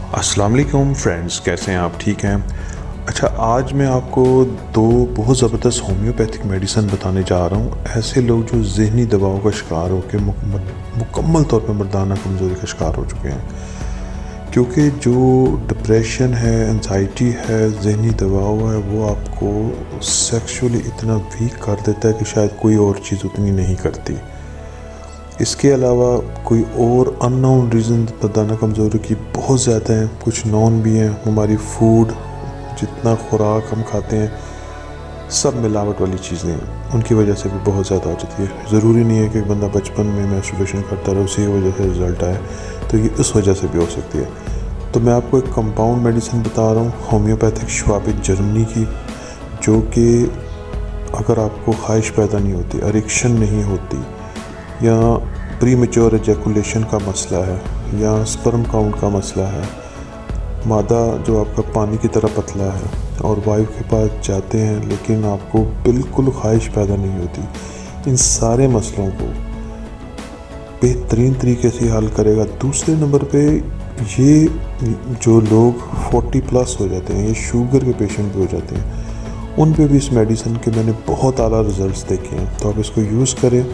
अस्सलाम वालेकुम फ्रेंड्स, कैसे हैं आप? ठीक हैं? अच्छा, आज मैं आपको दो बहुत ज़बरदस्त होम्योपैथिक मेडिसिन बताने जा रहा हूँ। ऐसे लोग जो ज़हनी दबाव का शिकार होकर मुकम्मल तौर पर मर्दाना कमज़ोरी का शिकार हो चुके हैं। क्योंकि जो डिप्रेशन है, एंजाइटी है, ज़हनी दबाव है, वो आपको सेक्सुअली इतना वीक कर देता है कि शायद कोई और चीज़ उतनी नहीं करती। इसके अलावा कोई और अननोन रीज़न मर्दाना कमज़ोरी की बहुत ज़्यादा हैं, कुछ नॉन भी हैं। हमारी फूड, जितना खुराक हम खाते हैं, सब मिलावट वाली चीज़ें हैं, उनकी वजह से भी बहुत ज़्यादा हो जाती है। ज़रूरी नहीं है कि बंदा बचपन में मैस्टरबेशन करता रहे उसी वजह से रिज़ल्ट आए, तो ये इस वजह से भी हो सकती है। तो मैं आपको एक कंपाउंड मेडिसिन बता रहा हूँ होम्योपैथिक श्वाबी जर्मनी की, जो कि अगर आपको ख्वाहिश पैदा नहीं होती, एरिक्शन नहीं होती, या प्री मैच्योर एजैकुलेशन का मसला है, या स्पर्म काउंट का मसला है, मादा जो आपका पानी की तरह पतला है और वाइफ के पास जाते हैं लेकिन आपको बिल्कुल ख्वाहिश पैदा नहीं होती, इन सारे मसलों को बेहतरीन तरीके से हल करेगा। दूसरे नंबर पे ये जो लोग 40+ हो जाते हैं, ये शुगर के पेशेंट भी हो जाते हैं, उन पे भी इस मेडिसिन के मैंने बहुत आला रिजल्ट्स देखे हैं। तो आप इसको यूज़ करें।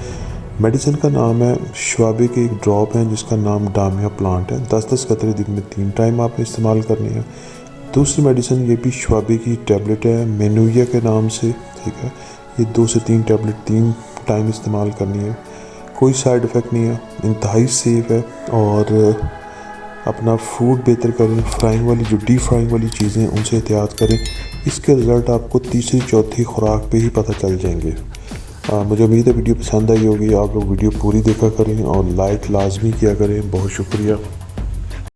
मेडिसिन का नाम है श्वाबी की एक ड्रॉप है जिसका नाम डामिया प्लांट है। 10-10 कतरे दिन में 3 टाइम आपने इस्तेमाल करनी है। दूसरी मेडिसिन ये भी श्वाबी की टैबलेट है, मेनुया के नाम से, ठीक है। ये 2 से 3 टैबलेट 3 टाइम इस्तेमाल करनी है। कोई साइड इफ़ेक्ट नहीं है, इंतहाई सेफ़ है। और अपना फूड बेहतर करें, फ्राइंग वाली जो डीप फ्राइंग वाली चीज़ें हैं उनसे एहतियात करें। इसके रिज़ल्ट आपको तीसरी चौथी खुराक पे ही पता चल जाएंगे। मुझे उम्मीद है वीडियो पसंद आई होगी। आप लोग वीडियो पूरी देखा करें और लाइक लाजमी किया करें। बहुत शुक्रिया।